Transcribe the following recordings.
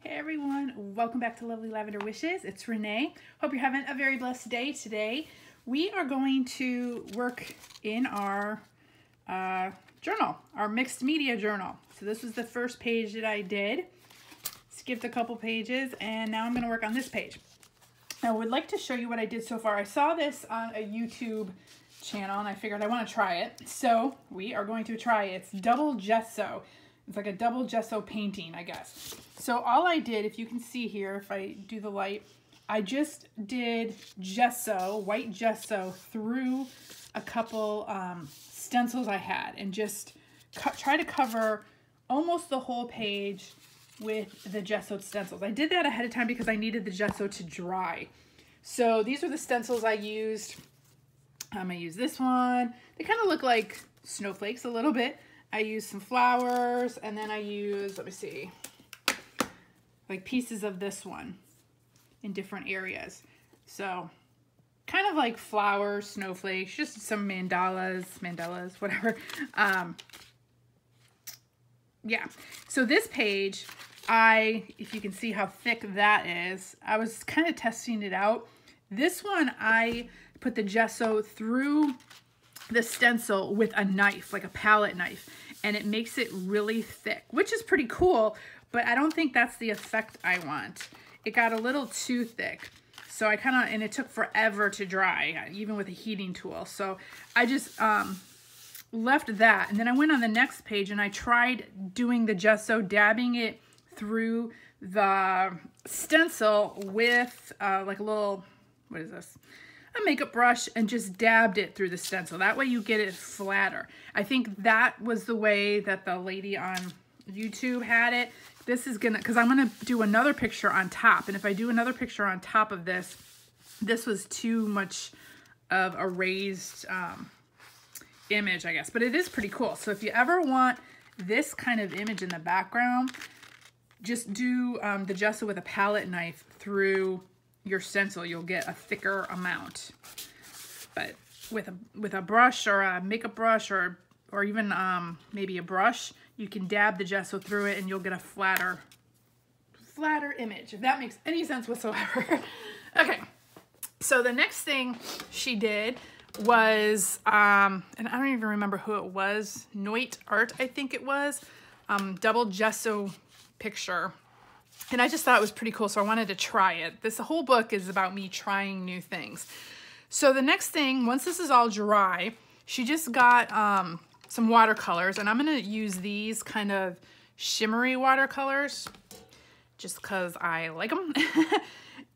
Hey everyone, welcome back to Lovely Lavender Wishes. It's Renee. Hope you're having a very blessed day today. We are going to work in our journal, our mixed media journal. So this was the first page that I did. Skipped a couple pages and now I'm going to work on this page. I would like to show you what I did so far. I saw this on a YouTube channel and I figured I want to try it. So we are going to try it. It's double gesso. It's like a double gesso painting, I guess. So all I did, if you can see here, if I do the light, I just did gesso, white gesso, through a couple stencils I had and just try to cover almost the whole page with the gessoed stencils. I did that ahead of time because I needed the gesso to dry. So these are the stencils I used. I'm gonna use this one. They kind of look like snowflakes a little bit. I used some flowers and then I used, let me see, like pieces of this one in different areas. So kind of like flowers, snowflakes, just some mandalas, whatever. Yeah, so this page, if you can see how thick that is, I was kind of testing it out. This one, I put the gesso through the stencil with a knife, like a palette knife, and it makes it really thick, which is pretty cool, but I don't think that's the effect I want. It got a little too thick. So I kind of, and it took forever to dry, even with a heating tool. So I just left that. And then I went on the next page and I tried doing the gesso, dabbing it through the stencil with like a little, what is this? A makeup brush, and just dabbed it through the stencil. That way you get it flatter. I think that was the way that the lady on YouTube had it. This is gonna, because I'm gonna do another picture on top, and if I do another picture on top of this, this was too much of a raised image, I guess, but it is pretty cool. So if you ever want this kind of image in the background, just do the gesso with a palette knife through your stencil. You'll get a thicker amount. But with a brush or a makeup brush or even maybe a brush, you can dab the gesso through it and you'll get a flatter image, if that makes any sense whatsoever. Okay, so the next thing she did was, and I don't even remember who it was, Noit Art, I think it was, double gesso picture. And I just thought it was pretty cool, so I wanted to try it. This whole book is about me trying new things. So the next thing, once this is all dry, she just got some watercolors, and I'm gonna use these kind of shimmery watercolors just because I like them.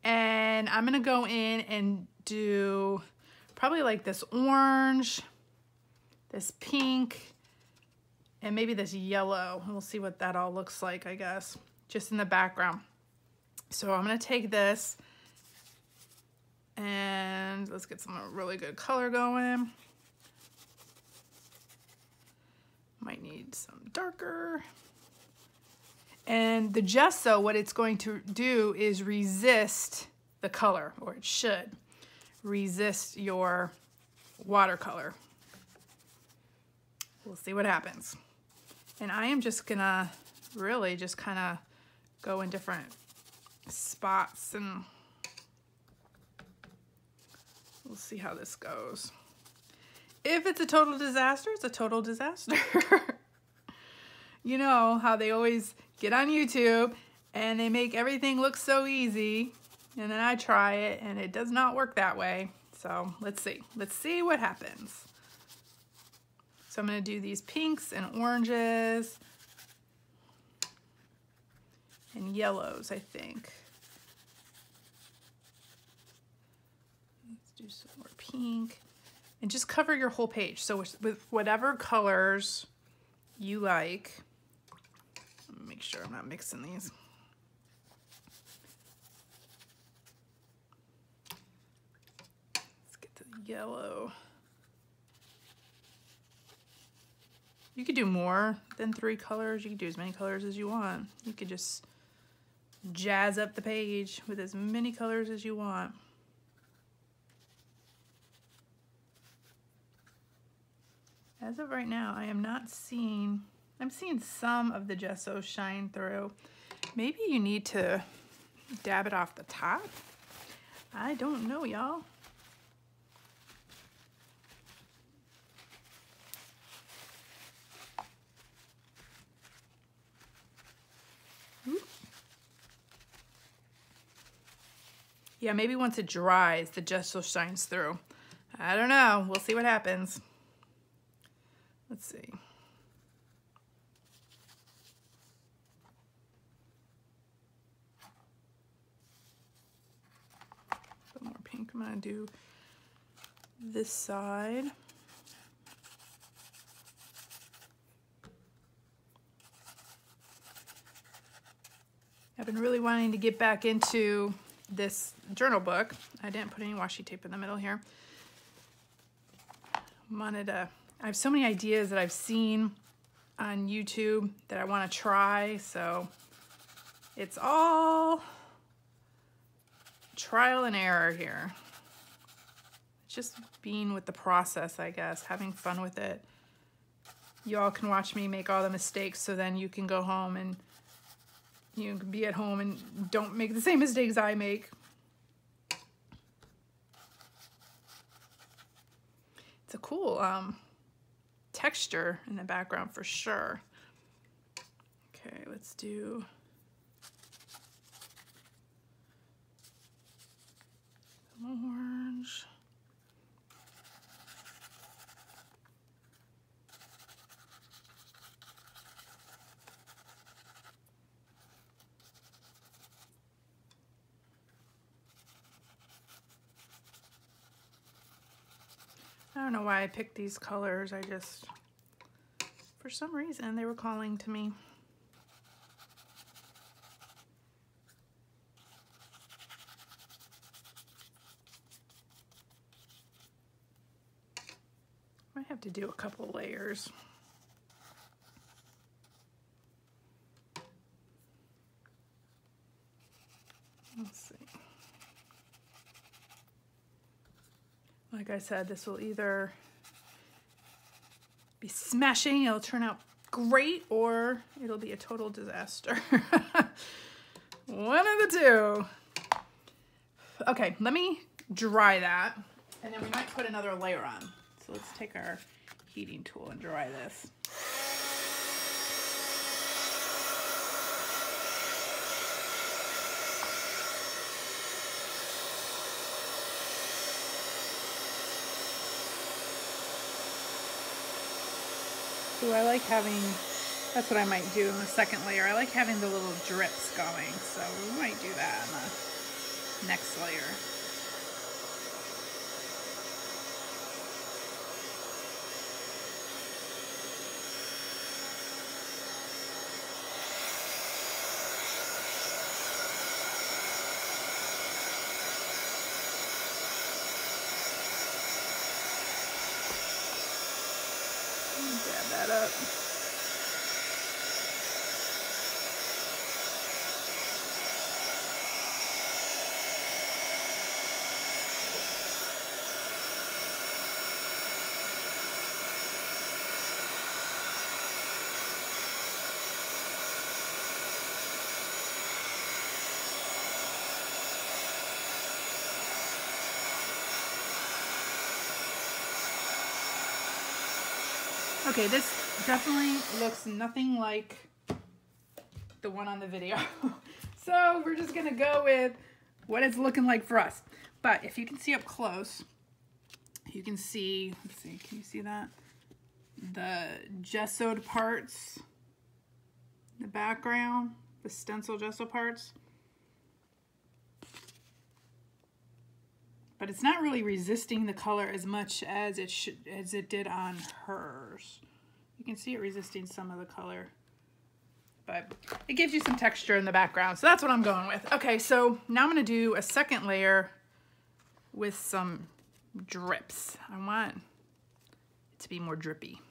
And I'm gonna go in and do probably like this orange, this pink, and maybe this yellow. We'll see what that all looks like, I guess, just in the background. So I'm gonna take this and let's get some really good color going. Might need some darker. And the gesso, what it's going to do is resist the color, or it should resist your watercolor. We'll see what happens. And I am just gonna really just kind of go in different spots and we'll see how this goes. If it's a total disaster, it's a total disaster. You know how they always get on YouTube and they make everything look so easy, and then I try it and it does not work that way. So let's see what happens. So I'm gonna do these pinks and oranges and yellows, I think. Let's do some more pink. And just cover your whole page. So with whatever colors you like. Make sure I'm not mixing these. Let's get to the yellow. You could do more than 3 colors. You could do as many colors as you want. You could just jazz up the page with as many colors as you want. As of right now, I am not seeing, I'm seeing some of the gesso shine through. maybe you need to dab it off the top. I don't know, y'all. Yeah, maybe once it dries, the gesso shines through. I don't know. We'll see what happens. Let's see. A little more pink. I'm gonna do this side. I've been really wanting to get back into this journal book. I didn't put any washi tape in the middle here. I have so many ideas that I've seen on YouTube that I want to try, so it's all trial and error here. It's just being with the process, I guess, having fun with it. You all can watch me make all the mistakes, so then you can go home and you can be at home and don't make the same mistakes I make. It's a cool texture in the background for sure. Okay, let's do orange. I don't know why I picked these colors. I just, for some reason, they were calling to me. Might have to do a couple layers. Let's see. Like I said, this will either be smashing, it'll turn out great, or it'll be a total disaster. One of the two. Okay, let me dry that, and then we might put another layer on. So let's take our heating tool and dry this. Ooh, I like having, that's what I might do in the second layer. I like having the little drips going, so we might do that in the next layer. Dab that up. Okay, this definitely looks nothing like the one on the video. So we're just gonna go with what it's looking like for us. But if you can see up close, you can see, let's see, can you see that? The gessoed parts, the background, the stencil gesso parts. But it's not really resisting the color as much as it did on hers. You can see it resisting some of the color, but it gives you some texture in the background. So that's what I'm going with. Okay, so now I'm gonna do a second layer with some drips. I want it to be more drippy.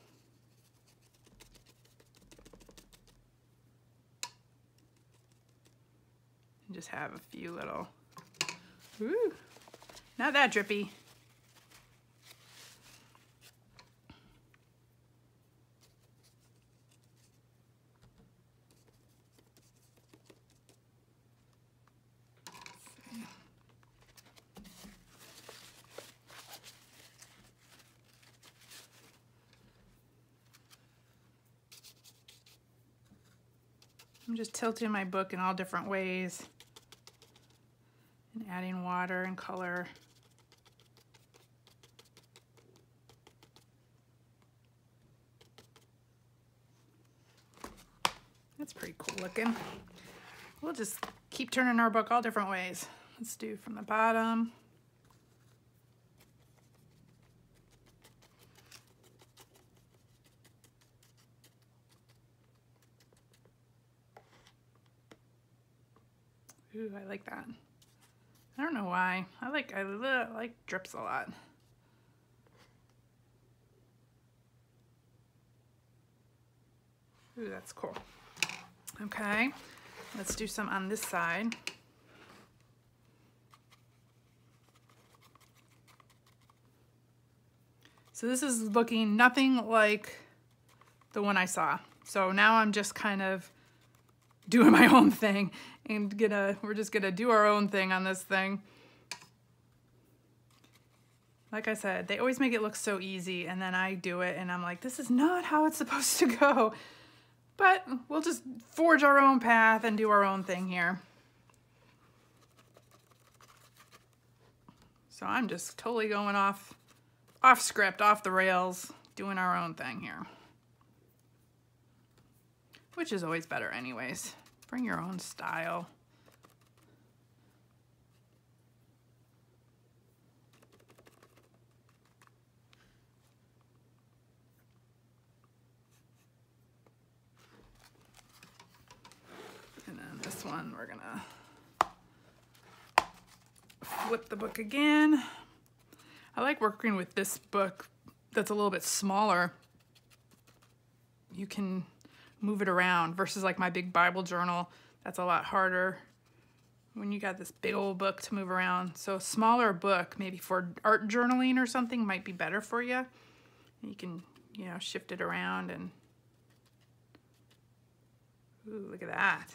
And just have a few little, ooh. Not that drippy. I'm just tilting my book in all different ways and adding water and color. That's pretty cool looking. We'll just keep turning our book all different ways. Let's do from the bottom. Ooh, I like that. I don't know why. I like drips a lot. Ooh, that's cool. Okay, let's do some on this side. So this is looking nothing like the one I saw. So now I'm just kind of doing my own thing and we're just gonna do our own thing on this thing. Like I said, they always make it look so easy, and then I do it and I'm like, this is not how it's supposed to go. But we'll just forge our own path and do our own thing here. So I'm just totally going off script, off the rails, doing our own thing here. Which is always better anyways. Bring your own style. And then this one, we're gonna flip the book again. I like working with this book that's a little bit smaller. You can move it around versus like my big Bible journal. That's a lot harder when you got this big old book to move around. So a smaller book, maybe for art journaling or something, might be better for you. You can, you know, shift it around and, ooh, look at that.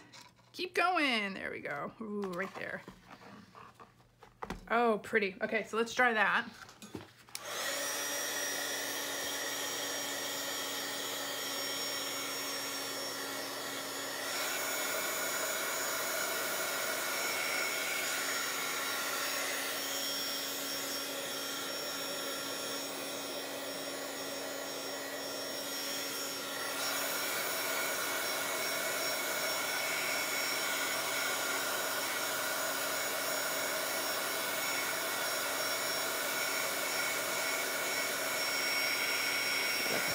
Keep going, there we go. Ooh, right there. Oh, pretty. Okay, so let's try that.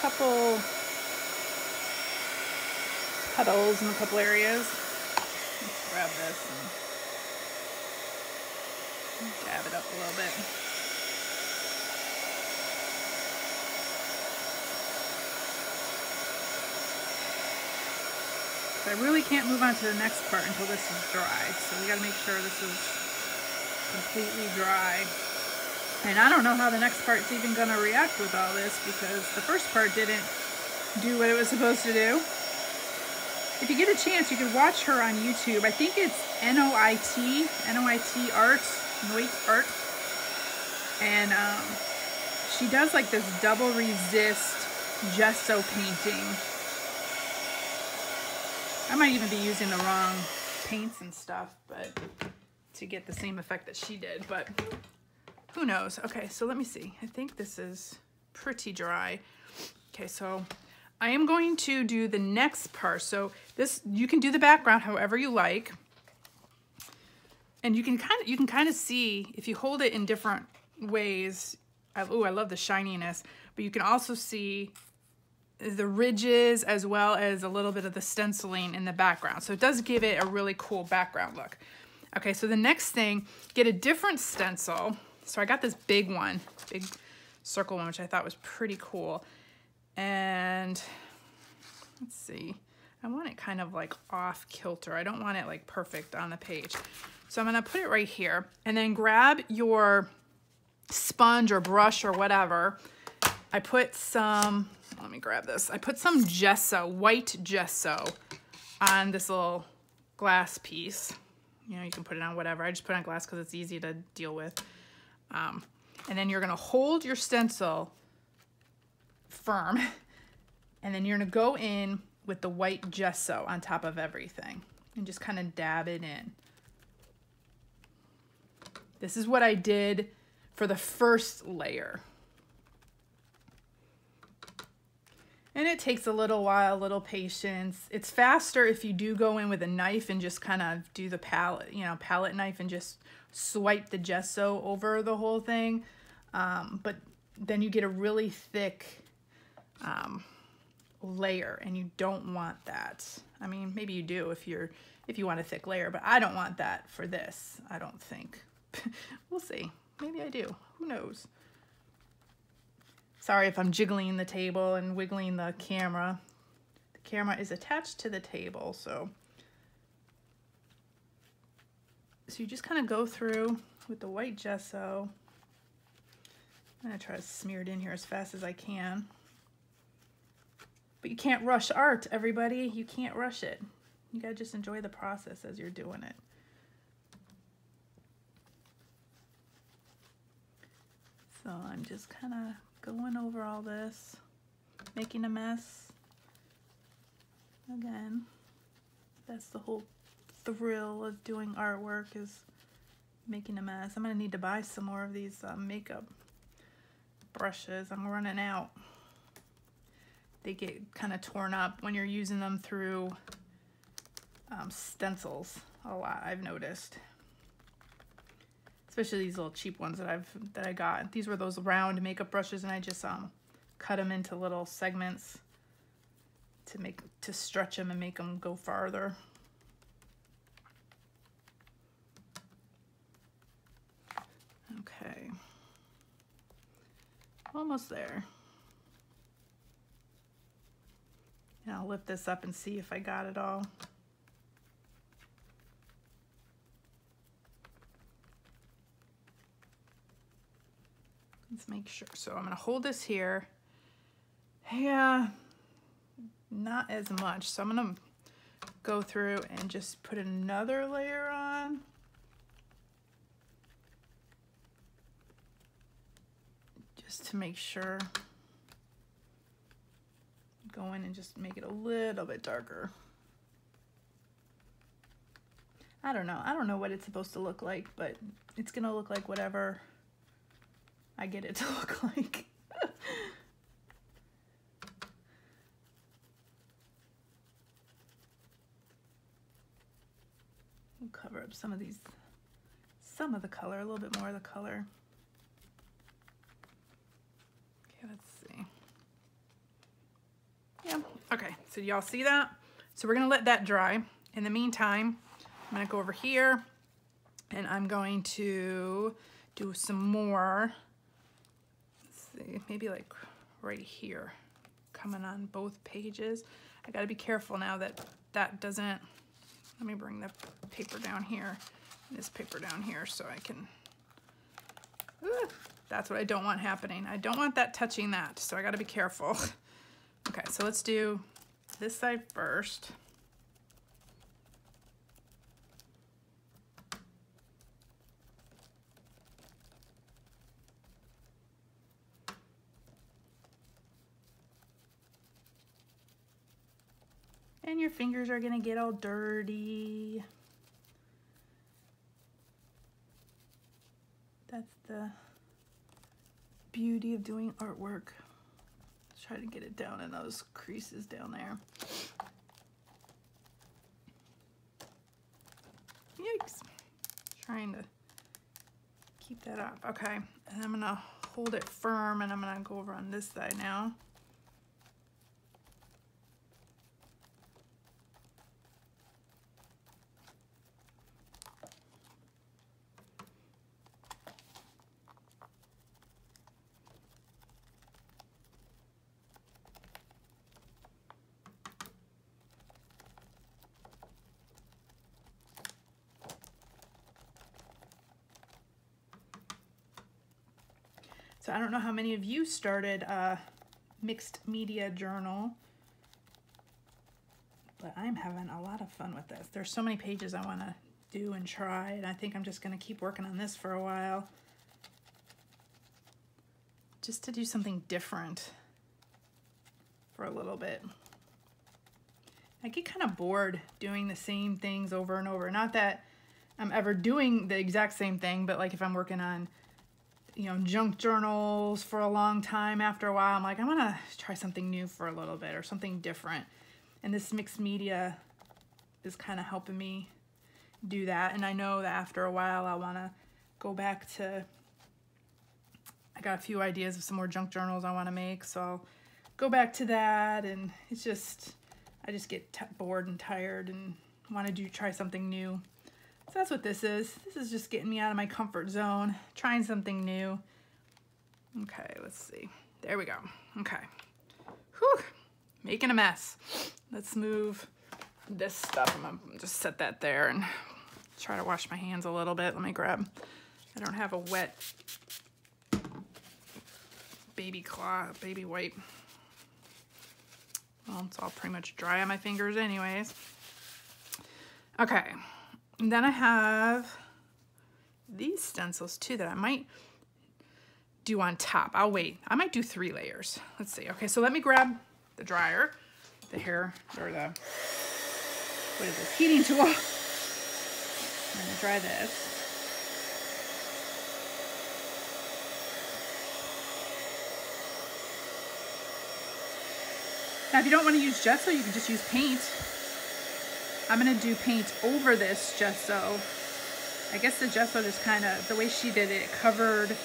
Couple puddles in a couple areas. Let's grab this and dab it up a little bit. So I really can't move on to the next part until this is dry. So we got to make sure this is completely dry. And I don't know how the next part's even going to react with all this, because the first part didn't do what it was supposed to do. If you get a chance, you can watch her on YouTube. I think it's NOIT Art, Noit Art. And she does like this double resist gesso painting. I might even be using the wrong paints and stuff, but to get the same effect that she did, but who knows? Okay, so let me see. I think this is pretty dry. Okay, so I am going to do the next part. So this, you can do the background however you like. And you can kind of see if you hold it in different ways. Oh, I love the shininess, but you can also see the ridges as well as a little bit of the stenciling in the background. So it does give it a really cool background look. Okay, so the next thing, get a different stencil. So I got this big one, big circle one, which I thought was pretty cool. And let's see, I want it kind of like off kilter. I don't want it like perfect on the page. So I'm gonna put it right here, and then grab your sponge or brush or whatever. I put some, let me grab this. I put some gesso, white gesso on this little glass piece. You know, you can put it on whatever. I just put it on glass because it's easy to deal with. And then you're gonna hold your stencil firm, and then you're gonna go in with the white gesso on top of everything and just kind of dab it in. This is what I did for the first layer. And it takes a little while, a little patience. It's faster if you do go in with a knife and just kind of do the palette, you know, palette knife and just swipe the gesso over the whole thing. But then you get a really thick layer, and you don't want that. I mean, maybe you do if you want a thick layer, but I don't want that for this, I don't think. We'll see. Maybe I do. Who knows? Sorry if I'm jiggling the table and wiggling the camera. The camera is attached to the table, so you just kind of go through with the white gesso. I'm gonna try to smear it in here as fast as I can. But you can't rush art, everybody. You can't rush it. You gotta just enjoy the process as you're doing it. So I'm just kind of going over all this, making a mess. Again, that's the whole thrill of doing artwork, is making a mess. I'm gonna need to buy some more of these makeup brushes. I'm running out. They get kind of torn up when you're using them through stencils a lot, I've noticed. Especially these little cheap ones that I got. These were those round makeup brushes, and I just cut them into little segments to stretch them and make them go farther. Okay, almost there. And I'll lift this up and see if I got it all. Let's make sure. So I'm gonna hold this here. Yeah, not as much. So I'm gonna go through and just put another layer on. Just to make sure. Go in and just make it a little bit darker. I don't know. I don't know what it's supposed to look like, but it's gonna look like whatever I get it to look like. We'll cover up some of the color, a little bit more of the color. Okay, let's see. Yeah, okay, so y'all see that? So we're gonna let that dry. In the meantime, I'm gonna go over here and I'm going to do some more. See, maybe like right here, coming on both pages. I gotta be careful now that doesn't, let me bring the paper down here, this paper down here so I can, that's what I don't want happening. I don't want that touching that, so I gotta be careful. Okay, so let's do this side first. And your fingers are gonna get all dirty. That's the beauty of doing artwork. Let's try to get it down in those creases down there. Yikes. Trying to keep that up. Okay, and I'm gonna hold it firm and I'm gonna go over on this side now. So I don't know how many of you started a mixed media journal, but I'm having a lot of fun with this. There's so many pages I want to do and try, and I think I'm just going to keep working on this for a while. Just to do something different for a little bit. I get kind of bored doing the same things over and over. Not that I'm ever doing the exact same thing, but like if I'm working on, you know, junk journals for a long time, after a while, I'm like, I want to try something new for a little bit or something different. And this mixed media is kind of helping me do that. And I know that after a while, I want to go back to, I got a few ideas of some more junk journals I want to make. So I'll go back to that. And it's just, I just get bored and tired and want to try something new. So that's what this is. This is just getting me out of my comfort zone, trying something new. Okay, let's see. There we go. Okay. Whew. Making a mess. Let's move this stuff. I'm gonna just set that there and try to wash my hands a little bit. Let me grab, I don't have a wet baby wipe. Well, it's all pretty much dry on my fingers anyways. Okay. And then I have these stencils too that I might do on top. I'll wait. I might do 3 layers. Let's see. Okay, so let me grab the dryer, the hair, or the, what is this, heating tool. I'm gonna dry this. Now, if you don't want to use gesso, you can just use paint. I'm gonna do paint over this gesso. I guess the gesso just kind of, the way she did it, it covered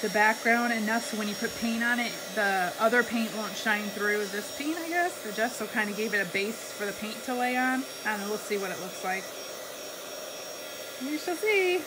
the background enough so when you put paint on it, the other paint won't shine through this paint, I guess. The gesso kind of gave it a base for the paint to lay on. I don't know, we'll see what it looks like. We shall see.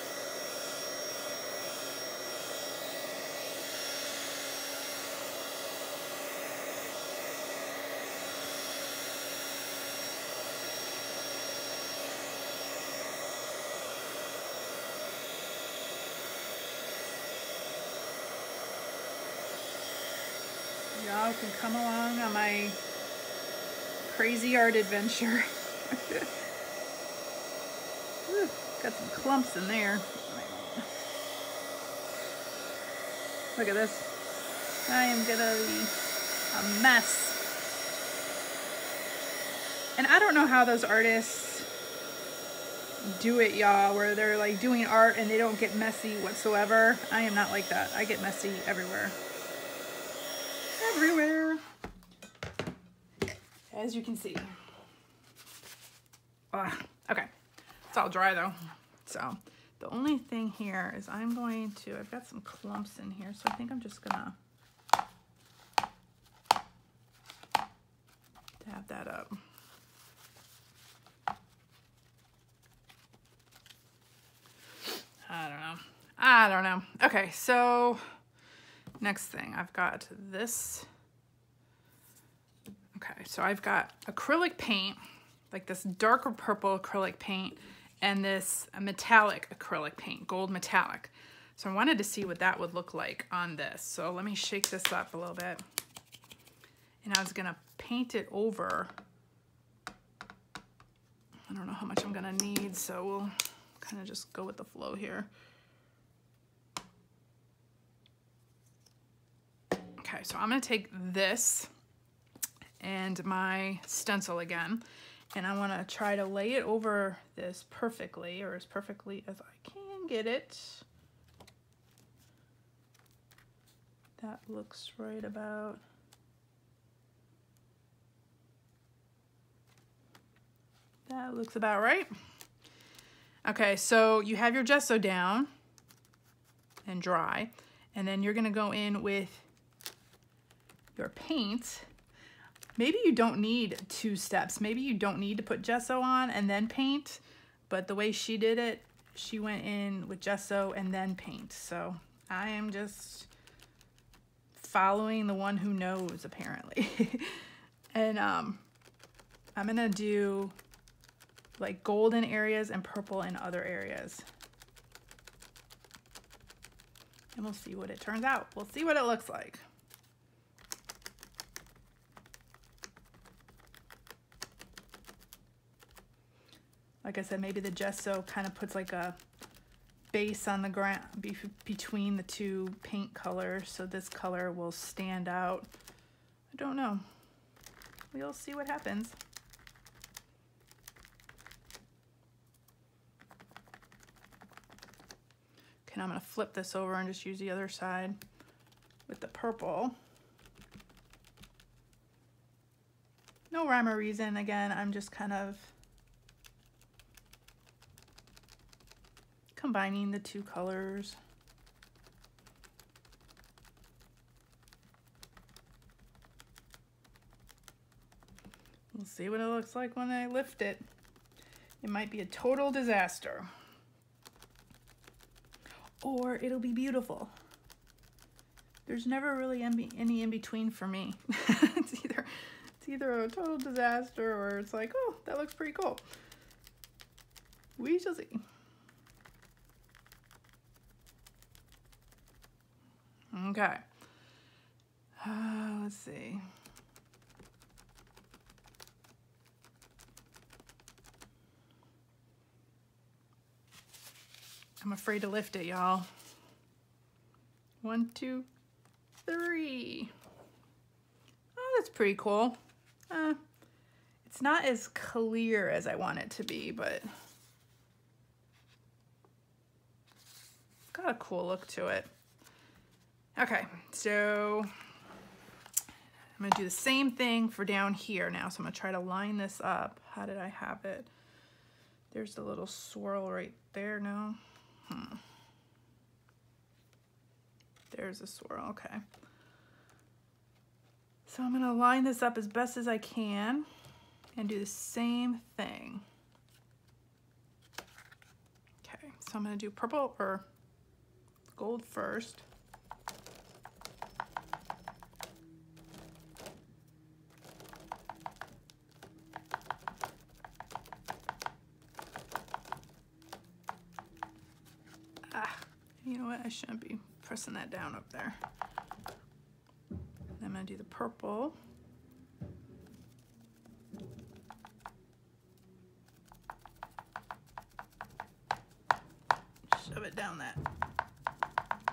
Y'all can come along on my crazy art adventure. Ooh, got some clumps in there. Look at this. I am gonna be a mess. And I don't know how those artists do it, y'all, where they're like doing art and they don't get messy whatsoever. I am not like that. I get messy everywhere. Everywhere, as you can see. Okay, it's all dry though. So the only thing here is I'm going to, I've got some clumps in here, so I think I'm just gonna dab that up. I don't know. Okay, so next thing, I've got this. Okay, so I've got acrylic paint, like this darker purple acrylic paint, and this metallic acrylic paint, gold metallic. So I wanted to see what that would look like on this. So let me shake this up a little bit. And I was gonna paint it over. I don't know how much I'm gonna need, so we'll kind of just go with the flow here. Okay, so I'm gonna take this and my stencil again, and I wanna try to lay it over this perfectly, or as perfectly as I can get it. That looks right about. That looks about right. Okay, so you have your gesso down and dry, and then you're gonna go in with your paint. Maybe you don't need 2 steps. Maybe you don't need to put gesso on and then paint, but the way she did it, she went in with gesso and then paint. So I am just following the one who knows, apparently. And I'm gonna do like golden areas and purple in other areas. And we'll see what it turns out. We'll see what it looks like. Like I said, maybe the gesso kind of puts like a base on the ground between the 2 paint colors, so this color will stand out. I don't know. We'll see what happens. now I'm going to flip this over and just use the other side with the purple. No rhyme or reason. Again, I'm just kind of combining the two colors. We'll see what it looks like when I lift it. It might be a total disaster. Or it'll be beautiful. There's never really any in between for me. It's either a total disaster or it's like, oh, that looks pretty cool. We shall see. Okay. Let's see. I'm afraid to lift it, y'all. 1, 2, 3. Oh, that's pretty cool. It's not as clear as I want it to be, but it's got a cool look to it. Okay, so I'm gonna do the same thing for down here now. So I'm gonna try to line this up. How did I have it? There's the little swirl right there now. There's a swirl, okay. So I'm gonna line this up as best as I can and do the same thing. Okay, so I'm gonna do purple or gold first. You know what, I shouldn't be pressing that down up there. I'm gonna do the purple. Shove it down that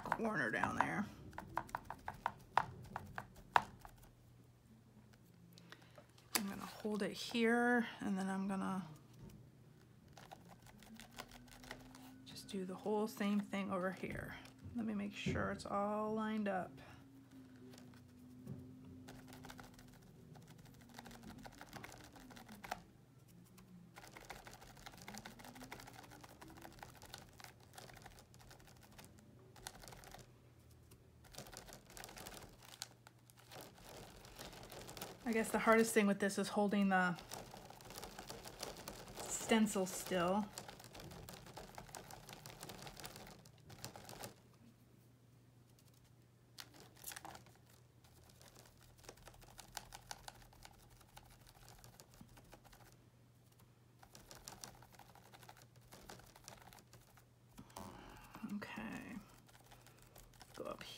corner down there. I'm gonna hold it here and then I'm gonna do the whole same thing over here. Let me make sure it's all lined up. I guess the hardest thing with this is holding the stencil still.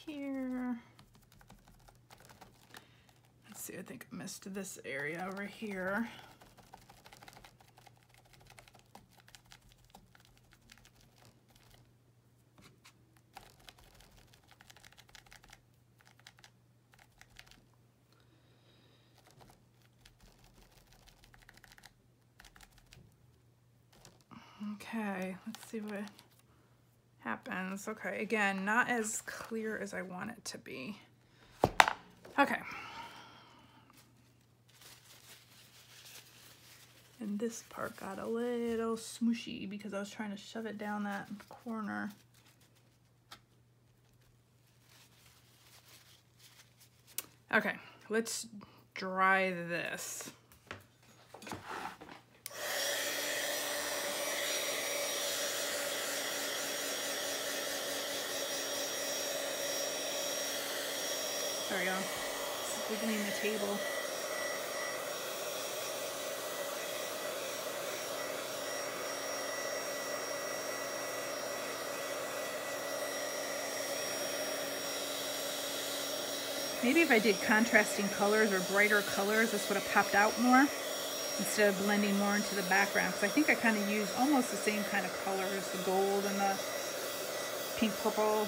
Here. Let's see, I think I missed this area over here. Okay, let's see what happens. Okay, again, not as clear as I want it to be. Okay. And this part got a little smooshy because I was trying to shove it down that corner. Okay, let's dry this. Sorry, y'all. Wiggling the table. Maybe if I did contrasting colors or brighter colors, this would have popped out more instead of blending more into the background. Because I think I kind of used almost the same kind of colors, the gold and the pink purple.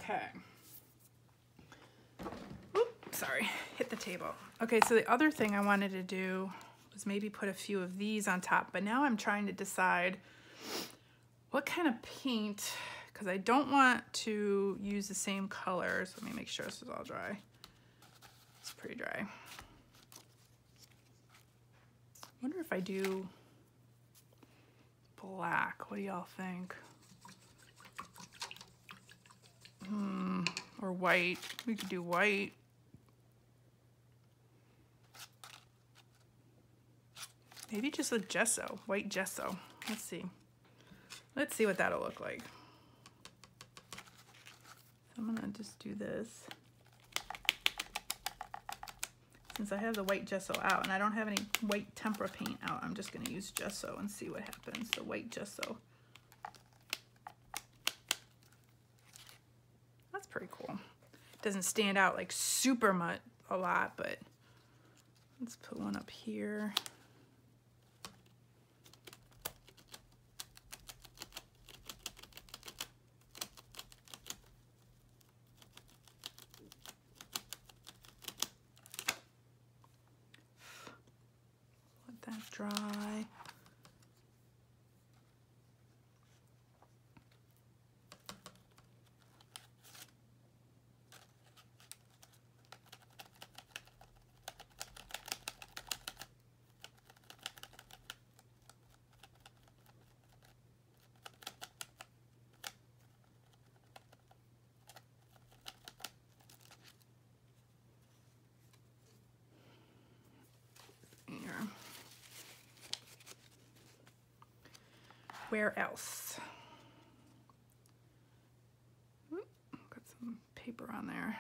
Okay. Oops, sorry, hit the table. Okay, so the other thing I wanted to do was maybe put a few of these on top, but now I'm trying to decide what kind of paint, because I don't want to use the same colors. Let me make sure this is all dry. It's pretty dry. I wonder if I do black. What do y'all think? Or white. We could do white. Maybe just a gesso, white gesso. Let's see. Let's see what that'll look like. So I'm gonna just do this. Since I have the white gesso out and I don't have any white tempera paint out, I'm just gonna use gesso and see what happens. The white gesso. That's pretty cool. Doesn't stand out like super much a lot, but let's put one up here. Let that dry. Where else? Got some paper on there.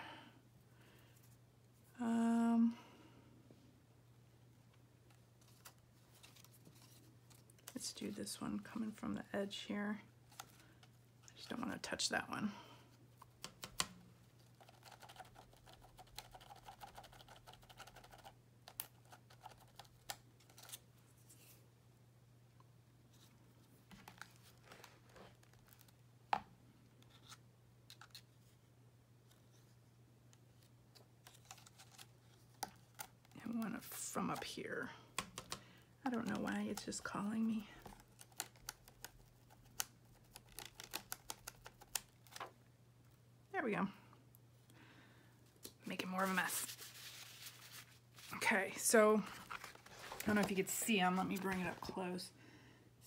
Let's do this one coming from the edge here. I just don't want to touch that one. One from up here. I don't know why it's just calling me. There we go. Making more of a mess. Okay, so I don't know if you could see them. Let me bring it up close.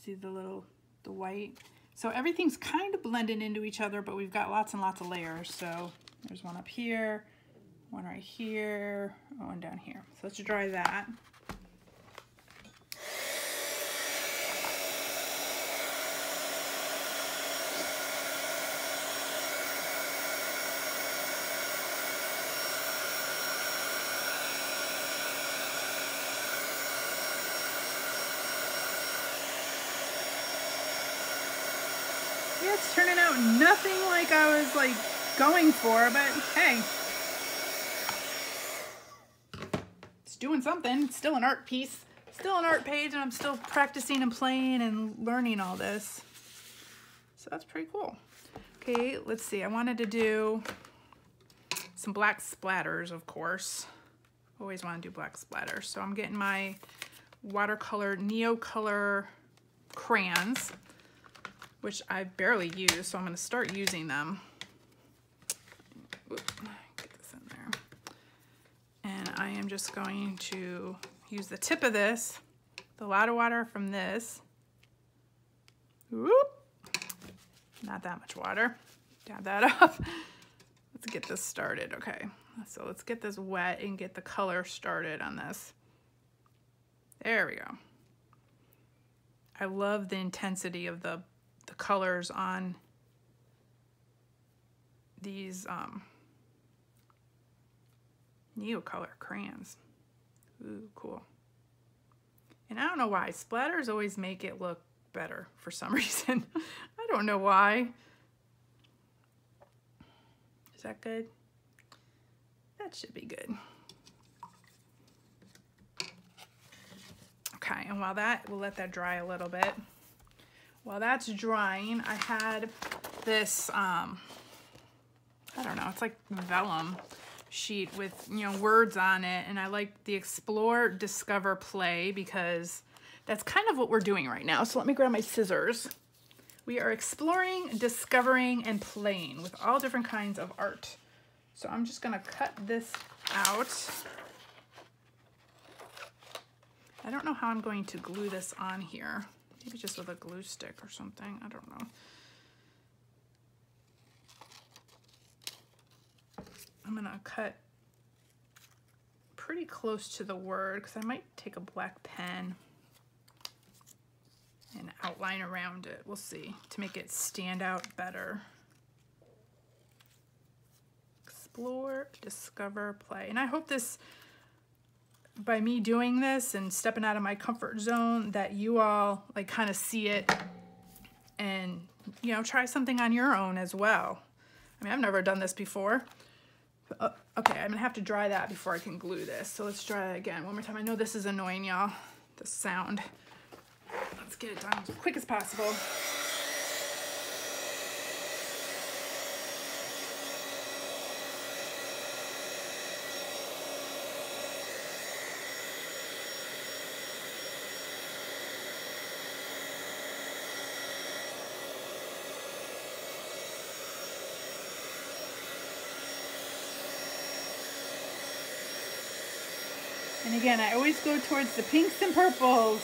See the white? So everything's kind of blending into each other, but we've got lots and lots of layers. So there's one up here, one right here, one down here. So let's dry that. Yeah, it's turning out nothing like I was like going for, but hey. It's doing something. It's still an art piece, still an art page, and I'm still practicing and playing and learning all this. So that's pretty cool. Okay, let's see. I wanted to do some black splatters, of course. Always want to do black splatters. So I'm getting my watercolor Neocolor crayons, which I barely use, so I'm going to start using them. Oop, get this in there. And I am just going to use the tip of this, a lot of water from this. Whoop. Not that much water. Dab that up. Let's get this started. Okay, so let's get this wet and get the color started on this. There we go. I love the intensity of the colors on these Neocolor crayons. Ooh, cool. And I don't know why, splatters always make it look better for some reason. I don't know why. Is that good? That should be good. Okay, and while that, we'll let that dry a little bit. While that's drying, I had this I don't know, it's like vellum sheet with, you know, words on it. And I like the Explore, Discover, Play because that's kind of what we're doing right now. So let me grab my scissors. We are exploring, discovering, and playing with all different kinds of art. So I'm just gonna cut this out. I don't know how I'm going to glue this on here. Maybe just with a glue stick or something, I don't know. I'm gonna cut pretty close to the word because I might take a black pen and outline around it. We'll see, to make it stand out better. Explore, discover, play. And I hope this, by me doing this and stepping out of my comfort zone, that you all like kind of see it and, you know, try something on your own as well. I mean, I've never done this before. Okay, I'm gonna have to dry that before I can glue this. So let's try it again one more time. I know this is annoying, y'all, the sound. Let's get it done as quick as possible. And again, I always go towards the pinks and purples.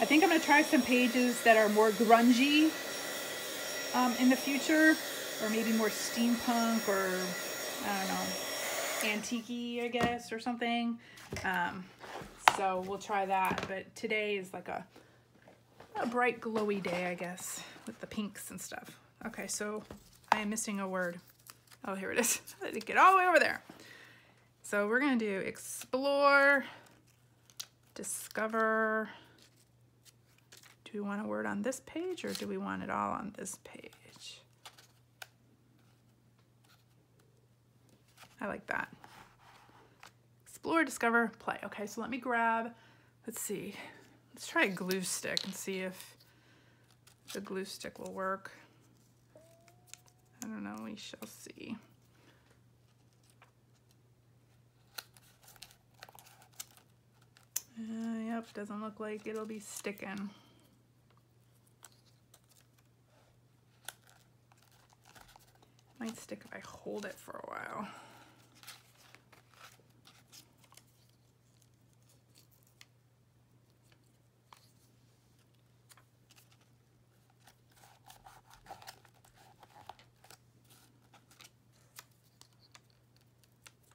I think I'm gonna try some pages that are more grungy in the future, or maybe more steampunk, or I don't know, antique-y, I guess, or something. So we'll try that, but today is like a bright glowy day, I guess, with the pinks and stuff. Okay, so I am missing a word. Oh, here it is. I didn't get all the way over there. So we're gonna do explore, discover. Do we want a word on this page or do we want it all on this page? I like that. Explore, discover, play. Okay, so let me grab, let's see. Let's try a glue stick and see if the glue stick will work. I don't know, we shall see. Yep, doesn't look like it'll be sticking. Might stick if I hold it for a while.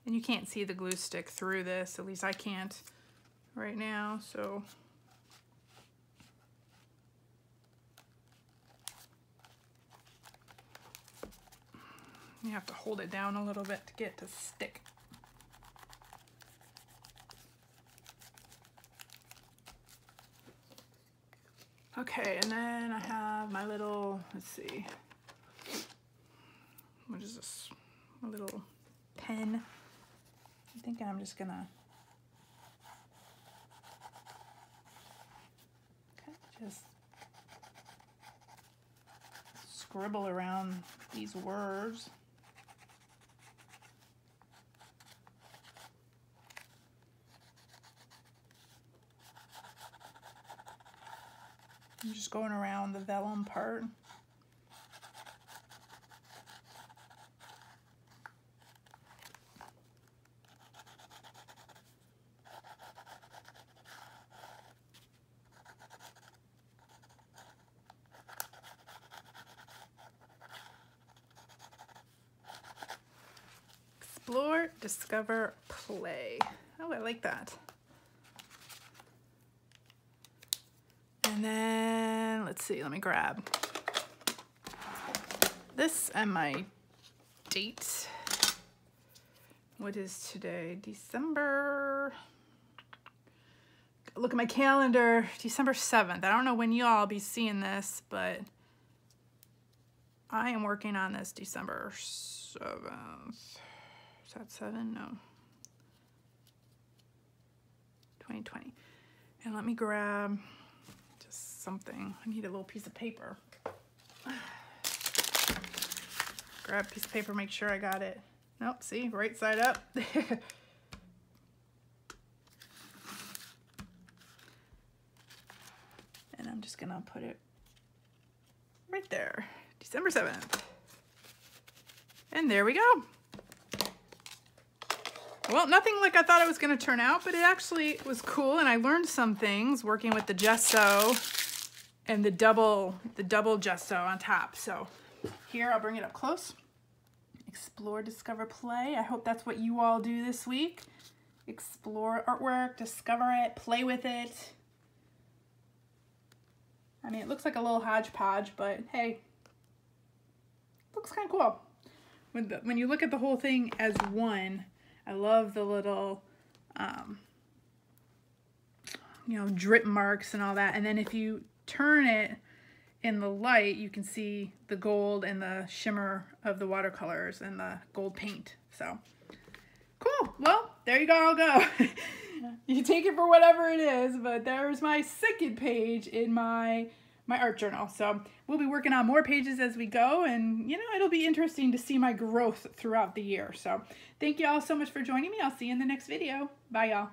And you can't see the glue stick through this, at least I can't right now, so you have to hold it down a little bit to get it to stick. Okay, and then I have my little, let's see, what is this? A little pen. I'm thinking I'm just gonna just scribble around these words. I'm just going around the vellum part. Explore, discover, play. Oh, I like that. And then, let's see, let me grab this and my date. What is today? December, look at my calendar, December 7th. I don't know when y'all be seeing this, but I am working on this December 7th. Is that 7? No. 2020. And let me grab just something. I need a little piece of paper. grab a piece of paper, make sure I got it. Nope, see, right side up. And I'm just gonna put it right there, December 7th. And there we go. Well, nothing like I thought it was gonna turn out, but it actually was cool, and I learned some things working with the gesso and the double gesso on top. So here, I'll bring it up close. Explore, discover, play. I hope that's what you all do this week. Explore artwork, discover it, play with it. I mean, it looks like a little hodgepodge, but hey, looks kind of cool. When you look at the whole thing as one, I love the little, you know, drip marks and all that. And then if you turn it in the light, you can see the gold and the shimmer of the watercolors and the gold paint. So cool. Well, there you go. I'll go. You take it for whatever it is, but there's my second page in my art journal. So we'll be working on more pages as we go, and you know, it'll be interesting to see my growth throughout the year. So thank you all so much for joining me. I'll see you in the next video. Bye, y'all.